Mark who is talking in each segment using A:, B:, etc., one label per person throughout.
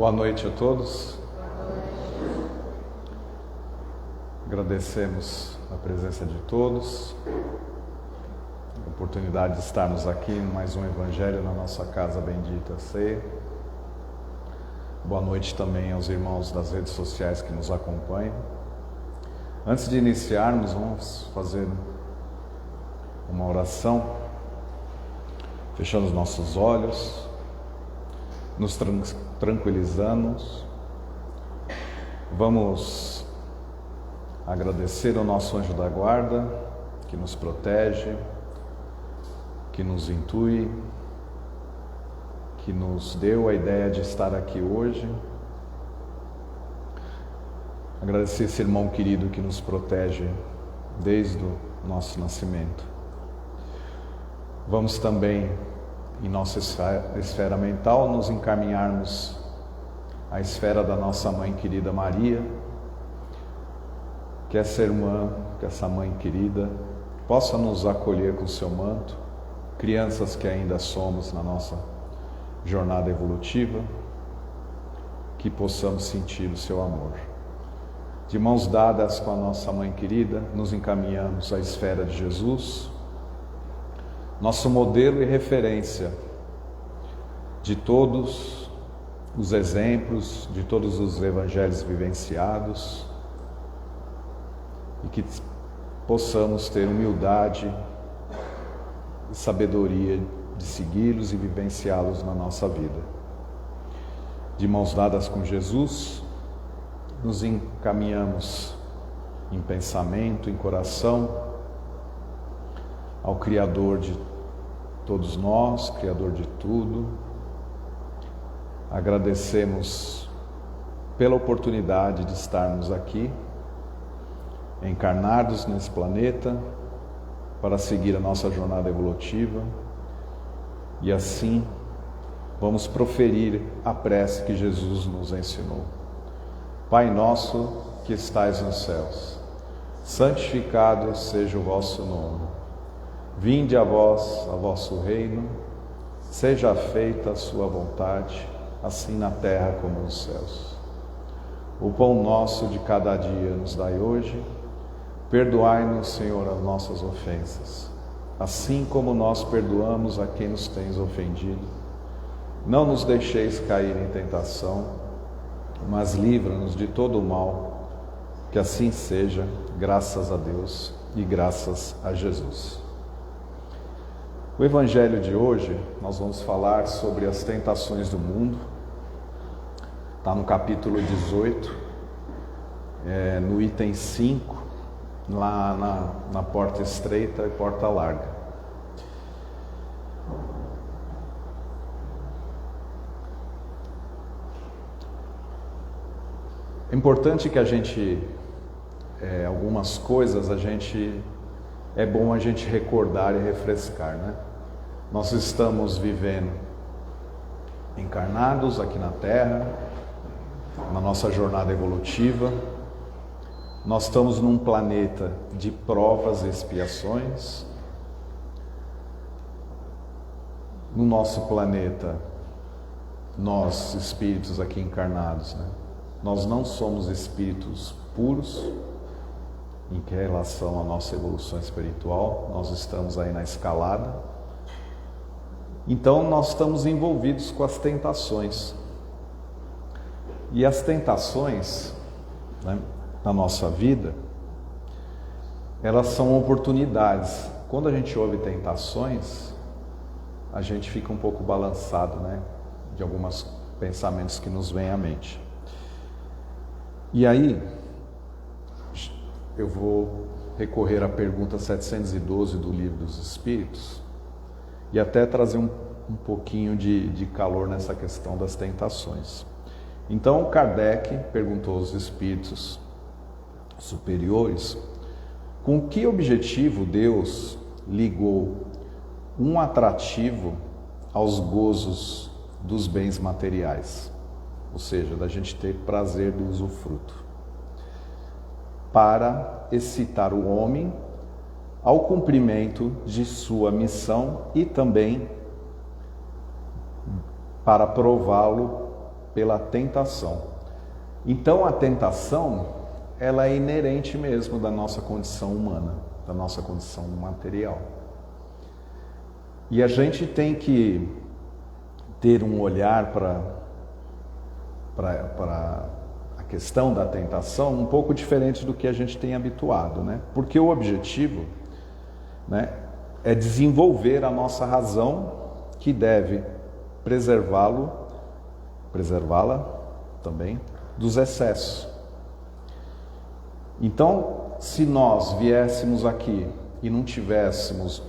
A: Boa noite a todos. Agradecemos a presença de todos, a oportunidade de estarmos aqui em mais um Evangelho na nossa casa bendita Ceia. Boa noite também aos irmãos das redes sociais que nos acompanham. Antes de iniciarmos, vamos fazer uma oração, fechando os nossos olhos, nos tranquilizamos. Vamos agradecer ao nosso anjo da guarda, que nos protege, que nos intui, que nos deu a ideia de estar aqui hoje. Agradecer esse irmão querido que nos protege desde o nosso nascimento. Vamos também, em nossa esfera mental, nos encaminharmos à esfera da nossa mãe querida Maria, que essa irmã, que essa mãe querida, possa nos acolher com o seu manto, crianças que ainda somos na nossa jornada evolutiva, que possamos sentir o seu amor. De mãos dadas com a nossa mãe querida, nos encaminhamos à esfera de Jesus, nosso modelo e referência de todos os exemplos, de todos os evangelhos vivenciados, e que possamos ter humildade e sabedoria de segui-los e vivenciá-los na nossa vida. De mãos dadas com Jesus, nos encaminhamos em pensamento, em coração, ao Criador de todos nós, Criador de tudo. Agradecemos pela oportunidade de estarmos aqui, encarnados nesse planeta, para seguir a nossa jornada evolutiva, e assim vamos proferir a prece que Jesus nos ensinou. Pai nosso que estais nos céus, santificado seja o vosso nome. Vinde a vós, a vosso reino, seja feita a sua vontade, assim na terra como nos céus. O pão nosso de cada dia nos dai hoje, perdoai-nos, Senhor, as nossas ofensas, assim como nós perdoamos a quem nos tem ofendido. Não nos deixeis cair em tentação, mas livra-nos de todo o mal, que assim seja, graças a Deus e graças a Jesus. O Evangelho de hoje, nós vamos falar sobre as tentações do mundo. Está no capítulo 18, no item 5, lá na porta estreita e porta larga. É importante que a gente, algumas coisas, é bom a gente recordar e refrescar, né? Nós estamos vivendo encarnados aqui na Terra, na nossa jornada evolutiva. Nós estamos num planeta de provas e expiações. No nosso planeta, nós espíritos aqui encarnados, né? Nós não somos espíritos puros em relação à nossa evolução espiritual. Nós estamos aí na escalada. Então nós estamos envolvidos com as tentações. E as tentações, né, na nossa vida, elas são oportunidades. Quando a gente ouve tentações, a gente fica um pouco balançado, né, de alguns pensamentos que nos vêm à mente. E aí, eu vou recorrer à pergunta 712 do Livro dos Espíritos e até trazer um pouquinho de calor nessa questão das tentações. Então, Kardec perguntou aos espíritos superiores com que objetivo Deus ligou um atrativo aos gozos dos bens materiais, ou seja, da gente ter prazer do usufruto, para excitar o homem ao cumprimento de sua missão e também para prová-lo pela tentação. Então a tentação, ela é inerente mesmo da nossa condição humana, da nossa condição material. E a gente tem que ter um olhar para a questão da tentação um pouco diferente do que a gente tem habituado, né? Porque o objetivo, né, é desenvolver a nossa razão, que deve preservá-la também dos excessos. Então, se nós viéssemos aqui e não tivéssemos,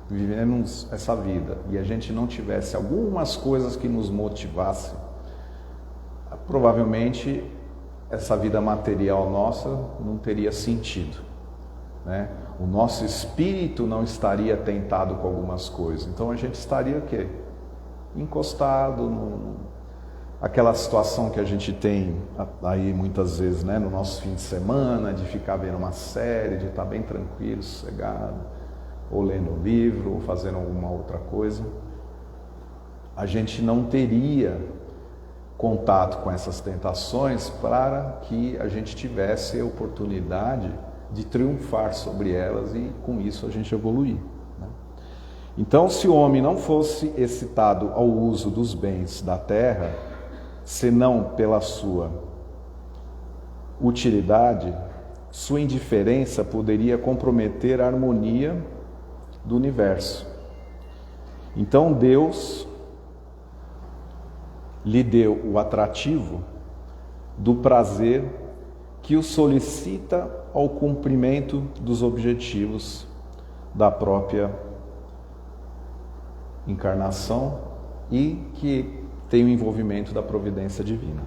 A: vivemos essa vida, e a gente não tivesse algumas coisas que nos motivassem, provavelmente essa vida material nossa não teria sentido, né? O nosso espírito não estaria tentado com algumas coisas. Então a gente estaria o quê? Encostado aquela situação que a gente tem aí muitas vezes, né, no nosso fim de semana, de ficar vendo uma série, de estar bem tranquilo, sossegado, ou lendo um livro, ou fazendo alguma outra coisa. A gente não teria contato com essas tentações para que a gente tivesse a oportunidade de triunfar sobre elas e com isso a gente evoluir, né? Então, se o homem não fosse excitado ao uso dos bens da terra, senão pela sua utilidade, sua indiferença poderia comprometer a harmonia do universo. Então Deus lhe deu o atrativo do prazer que o solicita ao cumprimento dos objetivos da própria encarnação e que tem o envolvimento da providência divina.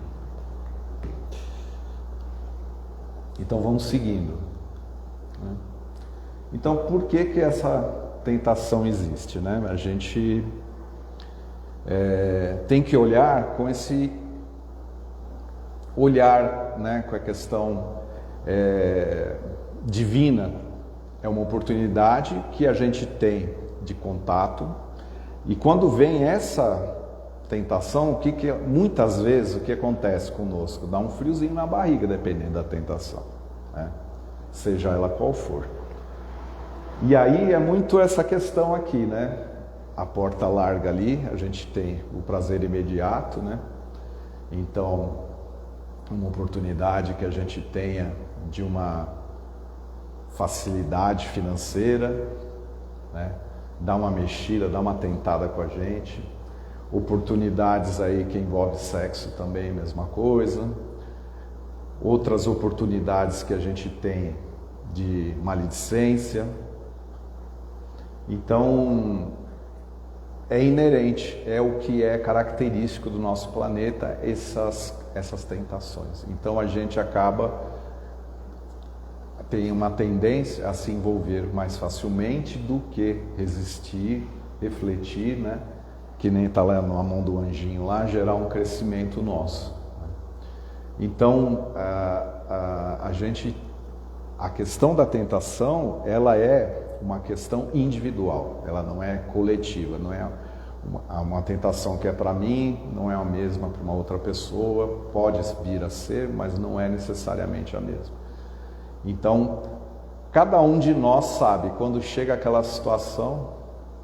A: Então vamos seguindo, né? Então por que essa tentação existe, né? A gente tem que olhar com esse olhar, né, com a questão divina. É uma oportunidade que a gente tem de contato, e quando vem essa tentação, muitas vezes o que acontece conosco? Dá um friozinho na barriga, dependendo da tentação, né? Seja ela qual for. E aí é muito essa questão aqui, né? A porta larga ali, a gente tem o prazer imediato, né? Então, uma oportunidade que a gente tenha de uma facilidade financeira, né? Dá uma mexida, dá uma tentada com a gente. Oportunidades aí que envolve sexo também, mesma coisa. Outras oportunidades que a gente tem de maledicência. Então, é inerente, é o que é característico do nosso planeta, essas tentações. Então a gente tem uma tendência a se envolver mais facilmente do que resistir, refletir, né? Que nem está lá na mão do anjinho lá, gerar um crescimento nosso. Então a questão da tentação, ela é uma questão individual, ela não é coletiva, não é uma tentação que é para mim, não é a mesma para uma outra pessoa, pode vir a ser, mas não é necessariamente a mesma. Então, cada um de nós sabe, quando chega aquela situação,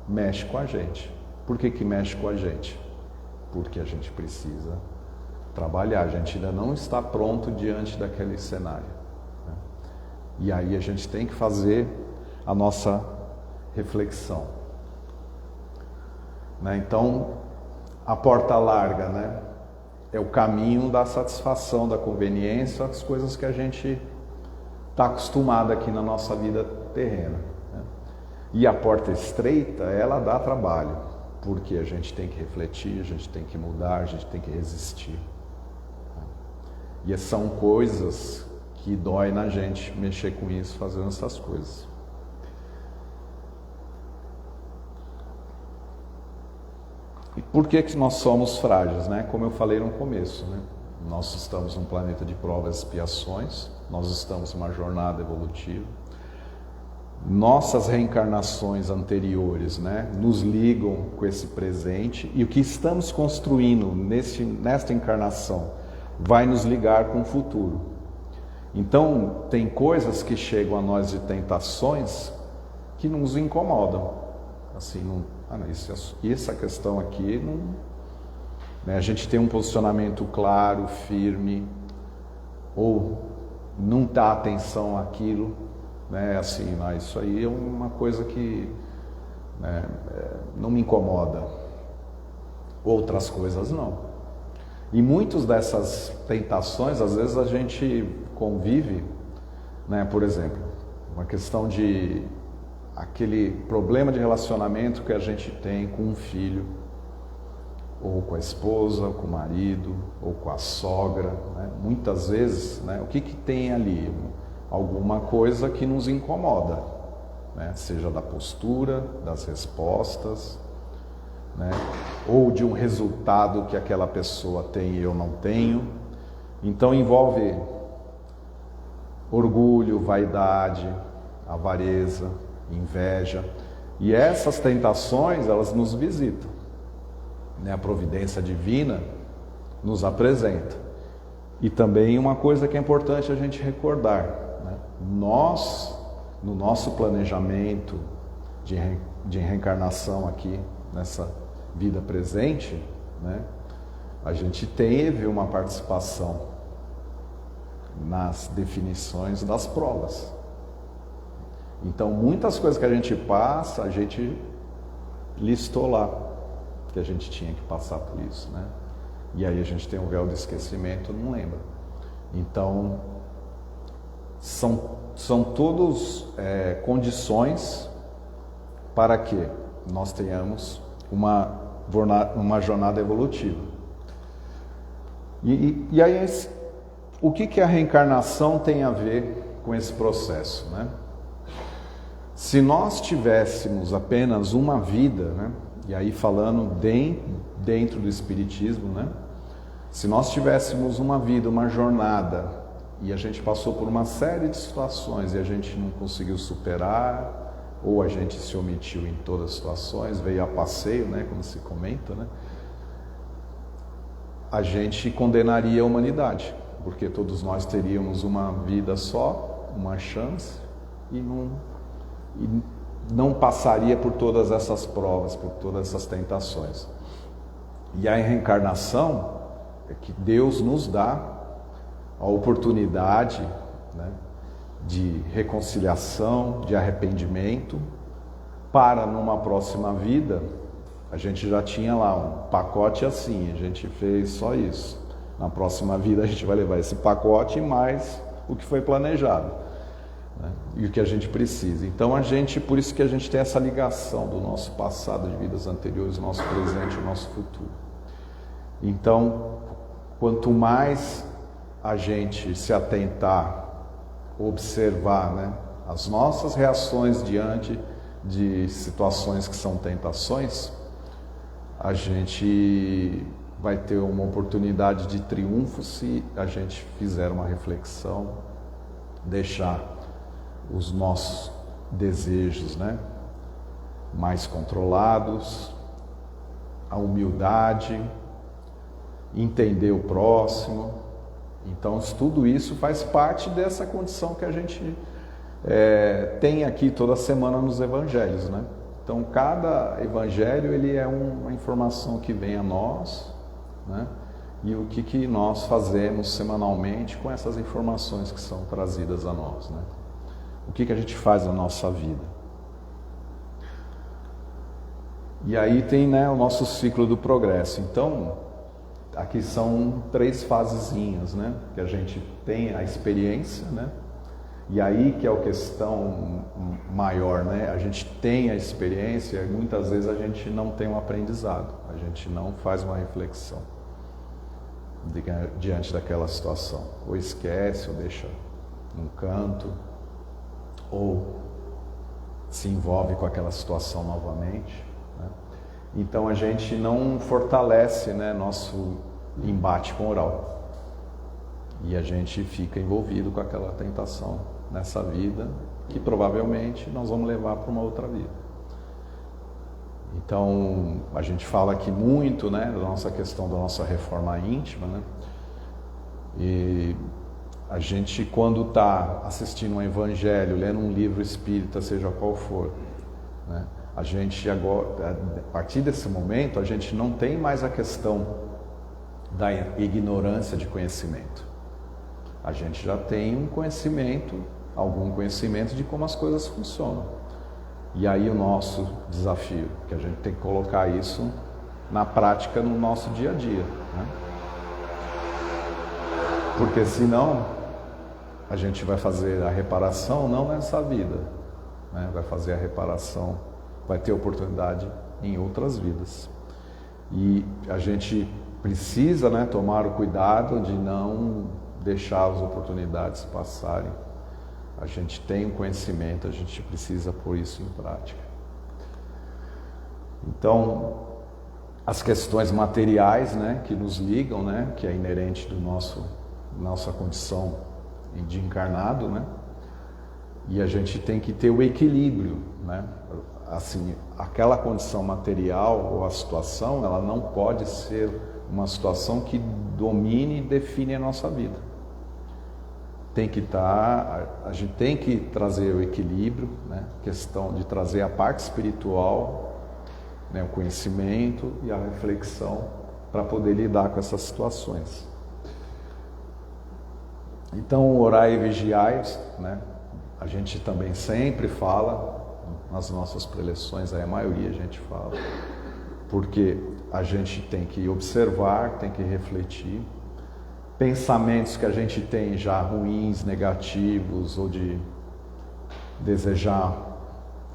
A: mexe com a gente. Por que mexe com a gente? Porque a gente precisa trabalhar, a gente ainda não está pronto diante daquele cenário, né? E aí a gente tem que fazer a nossa reflexão, né? Então, a porta larga, né, é o caminho da satisfação, da conveniência, as coisas que a gente está acostumado aqui na nossa vida terrena, né? E a porta estreita, ela dá trabalho, porque a gente tem que refletir, a gente tem que mudar, a gente tem que resistir, né? E são coisas que dói na gente mexer com isso, fazendo essas coisas. E por que nós somos frágeis, né? Como eu falei no começo, né? Nós estamos num planeta de provas e expiações, nós estamos numa jornada evolutiva. nossas reencarnações anteriores, né, nos ligam com esse presente, e o que estamos construindo nesta encarnação vai nos ligar com o futuro. Então, tem coisas que chegam a nós de tentações que nos incomodam. Assim, essa questão aqui, não, né, a gente tem um posicionamento claro, firme, ou não dá atenção àquilo, né, assim, isso aí é uma coisa que, né, não me incomoda. Outras coisas não. E muitas dessas tentações, às vezes a gente convive, né, por exemplo, uma questão de aquele problema de relacionamento que a gente tem com um filho, ou com a esposa, ou com o marido, ou com a sogra, né? Muitas vezes, né, o que tem ali? Alguma coisa que nos incomoda, né? Seja da postura, das respostas, né? Ou de um resultado que aquela pessoa tem e eu não tenho. Então envolve orgulho, vaidade, avareza, inveja. E essas tentações, elas nos visitam, né? A providência divina nos apresenta. E também uma coisa que é importante a gente recordar, né? Nós, no nosso planejamento de reencarnação aqui, nessa vida presente, né, a gente teve uma participação nas definições das provas. Então, muitas coisas que a gente passa, a gente listou lá, que a gente tinha que passar por isso, né? E aí a gente tem um véu de esquecimento, não lembra. Então, são todos condições para que nós tenhamos uma jornada evolutiva. E aí, o que a reencarnação tem a ver com esse processo, né? Se nós tivéssemos apenas uma vida, né? E aí falando dentro do Espiritismo, né? Se nós tivéssemos uma vida, uma jornada, e a gente passou por uma série de situações e a gente não conseguiu superar, ou a gente se omitiu em todas as situações, veio a passeio, né, como se comenta, né, a gente condenaria a humanidade, porque todos nós teríamos uma vida só, uma chance, e não passaria por todas essas provas, por todas essas tentações. E a reencarnação é que Deus nos dá a oportunidade, né, de reconciliação, de arrependimento, para numa próxima vida, a gente já tinha lá um pacote assim, a gente fez só isso. Na próxima vida a gente vai levar esse pacote e mais o que foi planejado, né, e o que a gente precisa. Então por isso que a gente tem essa ligação do nosso passado, de vidas anteriores, o nosso presente e o nosso futuro. Então, quanto mais a gente se atentar, observar, né, as nossas reações diante de situações que são tentações, a gente vai ter uma oportunidade de triunfo se a gente fizer uma reflexão, deixar os nossos desejos, né, mais controlados, a humildade, entender o próximo. Então, tudo isso faz parte dessa condição que a gente tem aqui toda semana nos evangelhos, né? Então, cada evangelho ele é uma informação que vem a nós, né? E o que nós fazemos semanalmente com essas informações que são trazidas a nós, né? O que a gente faz na nossa vida. E aí tem, né, o nosso ciclo do progresso. Então, aqui são 3 fasezinhas, né? Que a gente tem a experiência, né? E aí que é a questão maior, né? A gente tem a experiência e muitas vezes a gente não tem um aprendizado, a gente não faz uma reflexão diante daquela situação. Ou esquece, ou deixa num canto, ou se envolve com aquela situação novamente, né? Então a gente não fortalece, né, nosso embate com o oral. E a gente fica envolvido com aquela tentação nessa vida que provavelmente nós vamos levar para uma outra vida. Então, a gente fala aqui muito, né, da nossa questão da nossa reforma íntima, né? E a gente, quando está assistindo um evangelho, lendo um livro espírita, seja qual for, né, a gente agora, a partir desse momento, a gente não tem mais a questão da ignorância de conhecimento. A gente já tem um conhecimento, algum conhecimento de como as coisas funcionam. E aí o nosso desafio, que a gente tem que colocar isso na prática no nosso dia a dia, né? Porque senão a gente vai fazer a reparação não nessa vida, né? Vai fazer a reparação, vai ter oportunidade em outras vidas. E a gente precisa, né, tomar o cuidado de não deixar as oportunidades passarem. A gente tem um conhecimento, a gente precisa pôr isso em prática. Então, as questões materiais, né, que nos ligam, né, que é inerente do nossa condição de encarnado, né, e a gente tem que ter o equilíbrio, né, assim, aquela condição material ou a situação, ela não pode ser uma situação que domine e define a nossa vida. Tem que a gente tem que trazer o equilíbrio, né? Questão de trazer a parte espiritual, né? O conhecimento e a reflexão para poder lidar com essas situações. Então, orai e vigiai, né? A gente também sempre fala, nas nossas preleções, a maioria a gente fala, porque a gente tem que observar, tem que refletir. Pensamentos que a gente tem já ruins, negativos, ou de desejar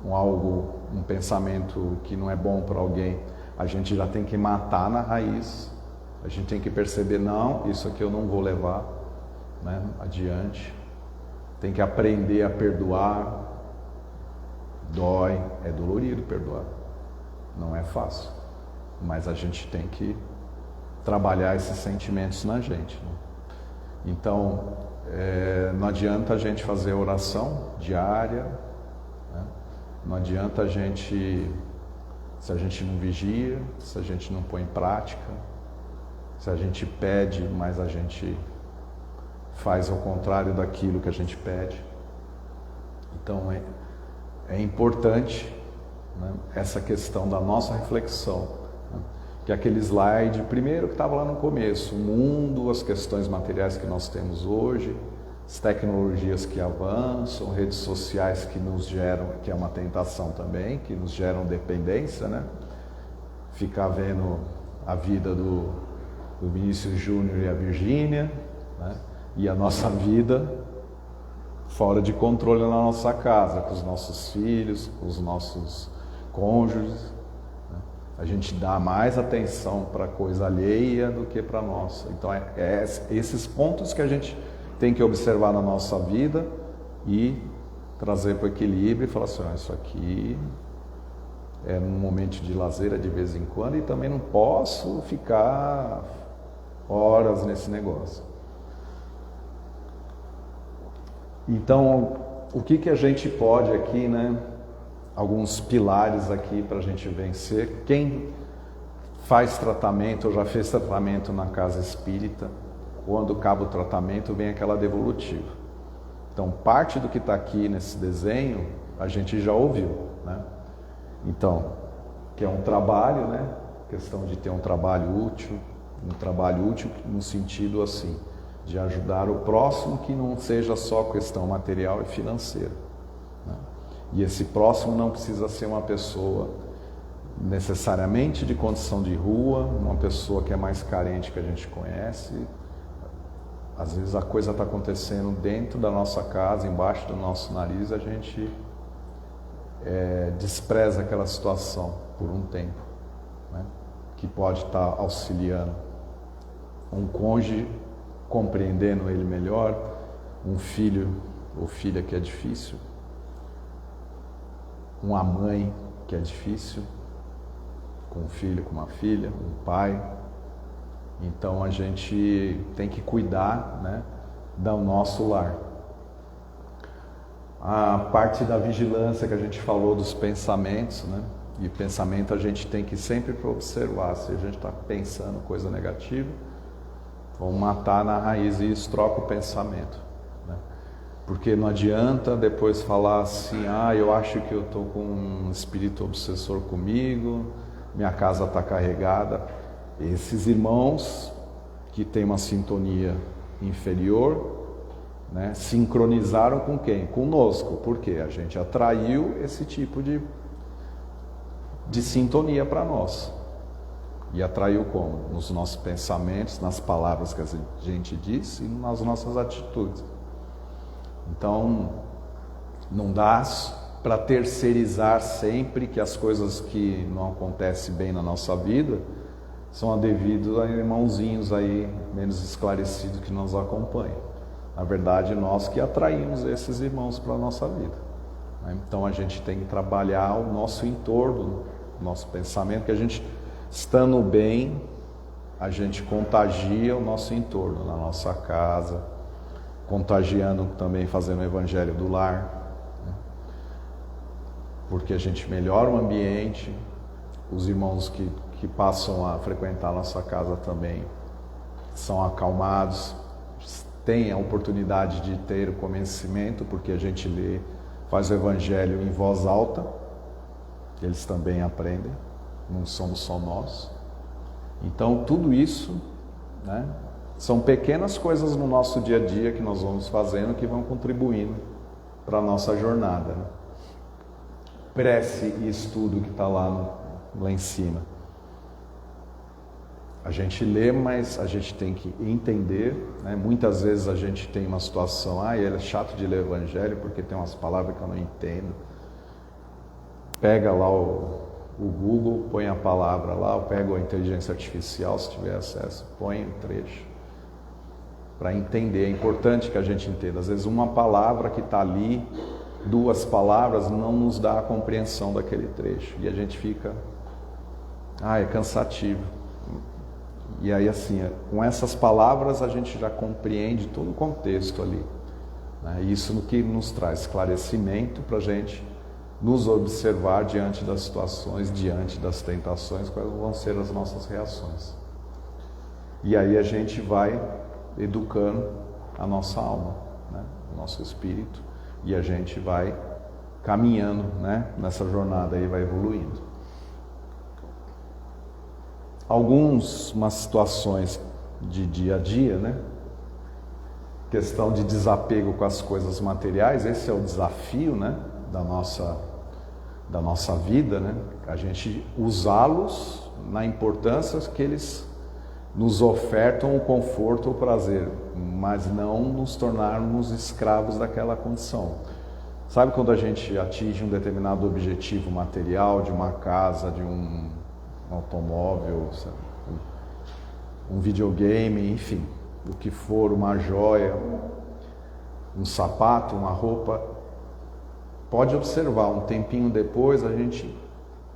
A: um pensamento que não é bom para alguém, a gente já tem que matar na raiz. A gente tem que perceber, não, isso aqui eu não vou levar, né, adiante. Tem que aprender a perdoar. Dói, é dolorido perdoar, não é fácil, mas a gente tem que trabalhar esses sentimentos na gente, né? Então, não adianta a gente fazer oração diária, né? Não adianta a gente, se a gente não vigia, se a gente não põe em prática, se a gente pede, mas a gente faz ao contrário daquilo que a gente pede. Então, é importante, né, essa questão da nossa reflexão, né, que aquele slide, primeiro que estava lá no começo, o mundo, as questões materiais que nós temos hoje, as tecnologias que avançam, redes sociais que nos geram, que é uma tentação também, que nos geram dependência, né? Ficar vendo a vida do Vinícius Júnior e a Virgínia, né? E a nossa vida fora de controle na nossa casa, com os nossos filhos, com os nossos cônjuges, né? A gente dá mais atenção para a coisa alheia do que para a nossa. Então é esses pontos que a gente tem que observar na nossa vida e trazer para o equilíbrio e falar assim, isso aqui é um momento de lazer de vez em quando e também não posso ficar horas nesse negócio. Então, o que a gente pode aqui, né? Alguns pilares aqui para a gente vencer. Quem faz tratamento ou já fez tratamento na casa espírita, quando acaba o tratamento, vem aquela devolutiva. Então, parte do que está aqui nesse desenho, a gente já ouviu, né? Então, que é um trabalho, né? Questão de ter um trabalho útil no sentido assim, de ajudar o próximo, que não seja só questão material e financeira, né? E esse próximo não precisa ser uma pessoa necessariamente de condição de rua, uma pessoa que é mais carente que a gente conhece. Às vezes a coisa está acontecendo dentro da nossa casa, embaixo do nosso nariz, a gente despreza aquela situação por um tempo, né? Que pode estar auxiliando um cônjuge, compreendendo ele melhor, um filho ou filha que é difícil, uma mãe que é difícil, com um filho, com uma filha, um pai. Então a gente tem que cuidar, né, do nosso lar. A parte da vigilância que a gente falou dos pensamentos, né? E pensamento a gente tem que sempre observar. Se a gente está pensando coisa negativa, vamos matar na raiz e isso troca o pensamento, né? Porque não adianta depois falar assim, eu acho que eu estou com um espírito obsessor comigo, minha casa está carregada. Esses irmãos que têm uma sintonia inferior, né, sincronizaram com quem? Conosco, porque a gente atraiu esse tipo de sintonia para nós. E atraiu como? Nos nossos pensamentos, nas palavras que a gente diz e nas nossas atitudes. Então, não dá para terceirizar sempre que as coisas que não acontecem bem na nossa vida são devido a irmãozinhos aí menos esclarecidos que nos acompanham. Na verdade, nós que atraímos esses irmãos para a nossa vida, né? Então a gente tem que trabalhar o nosso entorno, o nosso pensamento, que a gente, estando bem, a gente contagia o nosso entorno, na nossa casa, contagiando também, fazendo o evangelho do lar, né? Porque a gente melhora o ambiente, os irmãos que passam a frequentar a nossa casa também são acalmados, têm a oportunidade de ter o conhecimento, porque a gente lê, faz o evangelho em voz alta, eles também aprendem, não somos só nós. Então tudo isso, né, são pequenas coisas no nosso dia a dia que nós vamos fazendo, que vão contribuindo para a nossa jornada, né? Prece e estudo que está lá em cima. A gente lê, mas a gente tem que entender, né? Muitas vezes a gente tem uma situação, ele é chato de ler o evangelho porque tem umas palavras que eu não entendo. Pega lá o Google, põe a palavra lá, ou pega a inteligência artificial, se tiver acesso, põe o trecho para entender. É importante que a gente entenda. Às vezes uma palavra que está ali, duas palavras, não nos dá a compreensão daquele trecho. E a gente fica, é cansativo. E aí assim, com essas palavras a gente já compreende todo o contexto ali, né? Isso que nos traz esclarecimento para a gente nos observar diante das situações, diante das tentações, quais vão ser as nossas reações. E aí a gente vai educando a nossa alma, né? O nosso espírito, e a gente vai caminhando, né, nessa jornada aí, vai evoluindo. Umas situações de dia a dia, né? Questão de desapego com as coisas materiais, esse é o desafio, né, da nossa vida, né? A gente usá-los na importância que eles nos ofertam o conforto, o prazer, mas não nos tornarmos escravos daquela condição. Sabe quando a gente atinge um determinado objetivo material, de uma casa, de um automóvel, um videogame, enfim, o que for, uma joia, um sapato, uma roupa, pode observar, um tempinho depois,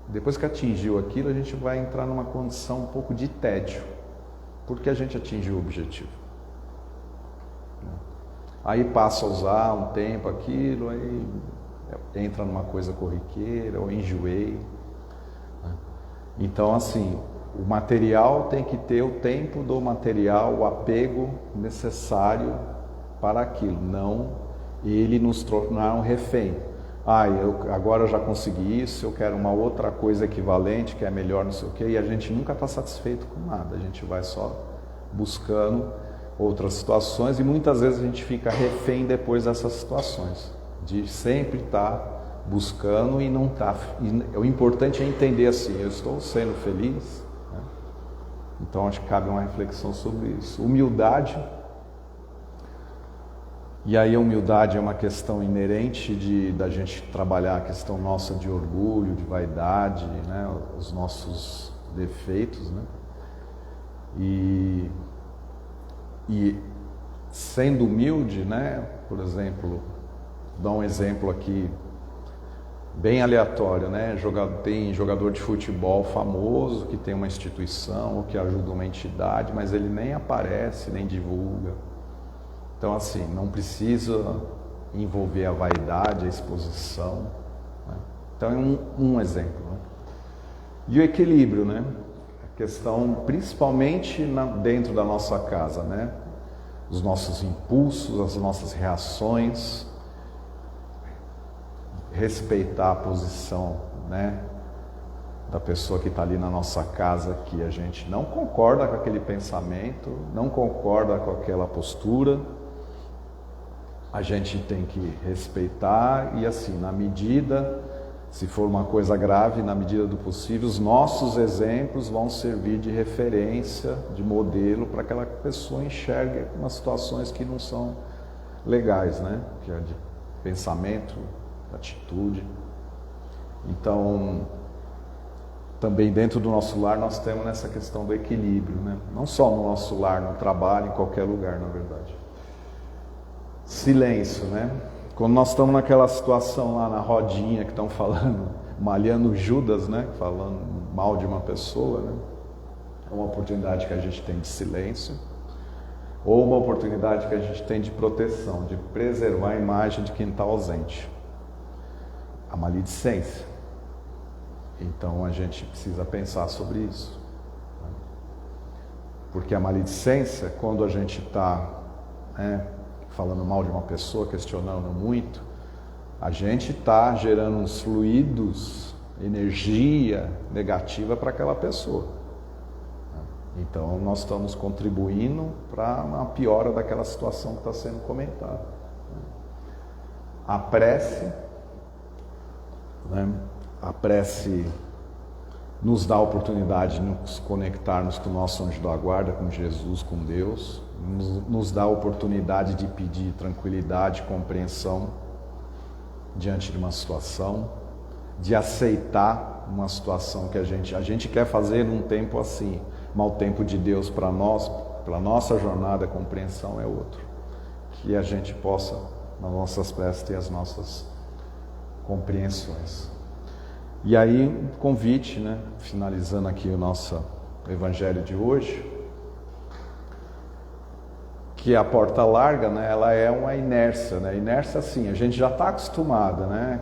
A: depois que atingiu aquilo, a gente vai entrar numa condição um pouco de tédio, porque a gente atingiu o objetivo. Aí passa a usar um tempo aquilo, aí entra numa coisa corriqueira, ou enjoei. Então, assim, o material tem que ter o tempo do material, o apego necessário para aquilo, não ele nos tornar um refém. Eu agora já consegui isso, eu quero uma outra coisa equivalente, que é melhor, não sei o quê, e a gente nunca está satisfeito com nada, a gente vai só buscando outras situações e muitas vezes a gente fica refém depois dessas situações, de sempre estar buscando e não está. O importante é entender assim, eu estou sendo feliz, né? Então acho que cabe uma reflexão sobre isso. Humildade, e aí a humildade é uma questão inerente da gente trabalhar a questão nossa de orgulho, de vaidade, né? Os nossos defeitos, né? E sendo humilde, né? Por exemplo, dar um exemplo aqui bem aleatório, né? Tem jogador de futebol famoso que tem uma instituição ou que ajuda uma entidade, mas ele nem aparece, nem divulga. Então, assim, não precisa envolver a vaidade, a exposição, né? Então é um exemplo, né? E o equilíbrio, né? A questão principalmente dentro da nossa casa, né? Os nossos impulsos, as nossas reações, respeitar a posição, né, da pessoa que está ali na nossa casa, que a gente não concorda com aquele pensamento, não concorda com aquela postura, a gente tem que respeitar e assim, na medida, se for uma coisa grave, na medida do possível, os nossos exemplos vão servir de referência, de modelo para aquela pessoa enxergue umas situações que não são legais, né, que é de pensamento, atitude. Então, também dentro do nosso lar nós temos essa questão do equilíbrio, né? Não só no nosso lar, no trabalho, em qualquer lugar, na verdade. Silêncio, né? Quando nós estamos naquela situação lá na rodinha que estão falando, malhando Judas, né? Falando mal de uma pessoa, né? É uma oportunidade que a gente tem de silêncio, ou uma oportunidade que a gente tem de proteção, de preservar a imagem de quem está ausente. A maledicência. Então a gente precisa pensar sobre isso. Porque a maledicência, quando a gente está, né, falando mal de uma pessoa, questionando muito, a gente está gerando uns fluidos, energia negativa para aquela pessoa. Então nós estamos contribuindo para uma piora daquela situação que está sendo comentada. A prece, né? A prece nos dá a oportunidade de nos conectarmos com o nosso anjo da guarda, com Jesus, com Deus, nos dá a oportunidade de pedir tranquilidade, compreensão diante de uma situação, de aceitar uma situação que a gente quer fazer num tempo assim, mas o tempo de Deus para nós, para a nossa jornada, a compreensão é outro. Que a gente possa, nas nossas preces, ter as nossas compreensões. E aí, um convite, né, finalizando aqui o nosso evangelho de hoje, que a porta larga, né, ela é uma inércia, né? Inércia, assim, a gente já está acostumada, né,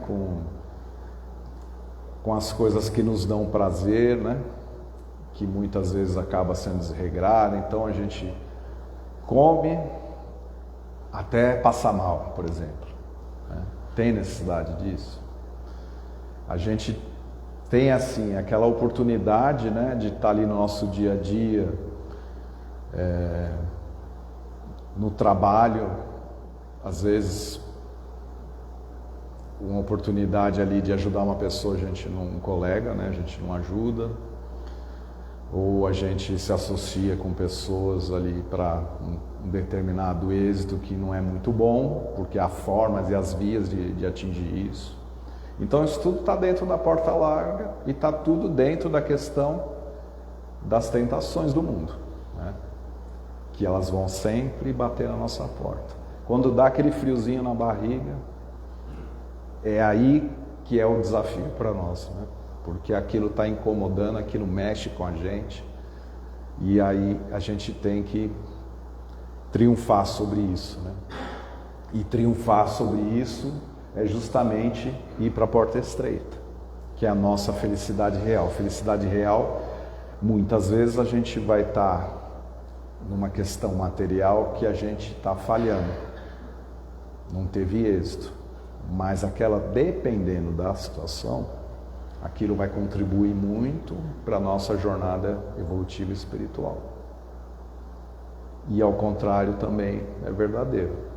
A: com as coisas que nos dão prazer, né, que muitas vezes acaba sendo desregrada, então a gente come até passar mal, por exemplo, né? Tem necessidade disso? A gente tem, assim, aquela oportunidade, né, de estar ali no nosso dia a dia, no trabalho, às vezes uma oportunidade ali de ajudar uma pessoa, um colega, né, a gente não ajuda, ou a gente se associa com pessoas ali para um determinado êxito que não é muito bom, porque há formas e as vias de atingir isso. Então isso tudo está dentro da porta larga e está tudo dentro da questão das tentações do mundo, né? Que elas vão sempre bater na nossa porta. Quando dá aquele friozinho na barriga, é aí que é o desafio para nós, né? Porque aquilo está incomodando, aquilo mexe com a gente, e aí a gente tem que triunfar sobre isso, né? E triunfar sobre isso é justamente ir para a porta estreita, que é a nossa felicidade real. Felicidade real, muitas vezes a gente vai estar numa questão material que a gente está falhando, não teve êxito, mas aquela, dependendo da situação, aquilo vai contribuir muito para a nossa jornada evolutiva espiritual. E ao contrário também é verdadeiro.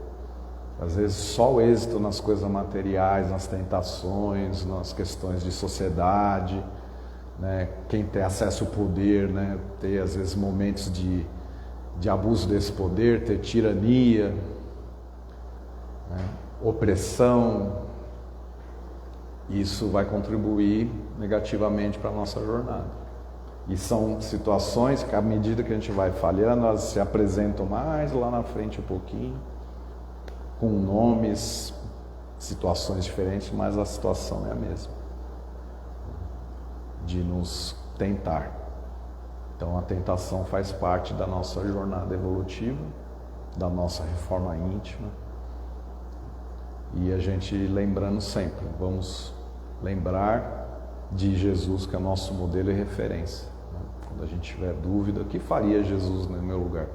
A: Às vezes só o êxito nas coisas materiais, nas tentações, nas questões de sociedade, né? Quem tem acesso ao poder, né? Ter às vezes momentos de abuso desse poder, ter tirania, né? Opressão, isso vai contribuir negativamente para a nossa jornada. E são situações que, à medida que a gente vai falhando, elas se apresentam mais lá na frente um pouquinho, com nomes, situações diferentes, mas a situação é a mesma, de nos tentar. Então a tentação faz parte da nossa jornada evolutiva, da nossa reforma íntima, E a gente lembrando sempre, vamos lembrar de Jesus, que é nosso modelo e referência. Quando a gente tiver dúvida, o que faria Jesus no meu lugar?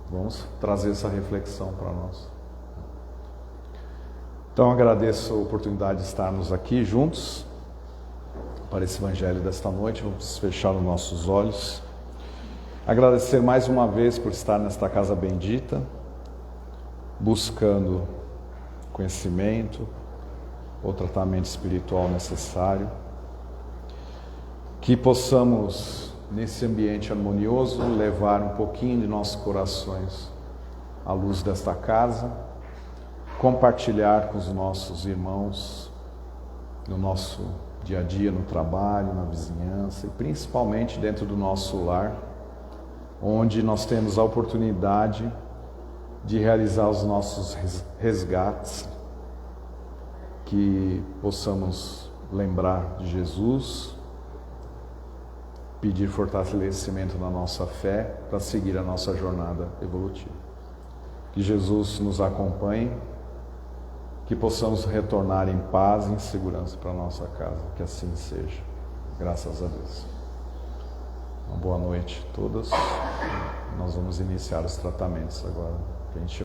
A: Vamos trazer essa reflexão para nós. Então agradeço a oportunidade de estarmos aqui juntos para esse Evangelho desta noite. Vamos fechar os nossos olhos. Agradecer mais uma vez por estar nesta casa bendita, buscando conhecimento, o tratamento espiritual necessário. Que possamos, nesse ambiente harmonioso, levar um pouquinho de nossos corações à luz desta casa, compartilhar com os nossos irmãos no nosso dia a dia, no trabalho, na vizinhança e principalmente dentro do nosso lar, onde nós temos a oportunidade de realizar os nossos resgates, que possamos lembrar de Jesus, pedir fortalecimento na nossa fé para seguir a nossa jornada evolutiva. Que Jesus nos acompanhe, que possamos retornar em paz e em segurança para a nossa casa, que assim seja. Graças a Deus. Uma boa noite a todas. Nós vamos iniciar os tratamentos agora. Que a gente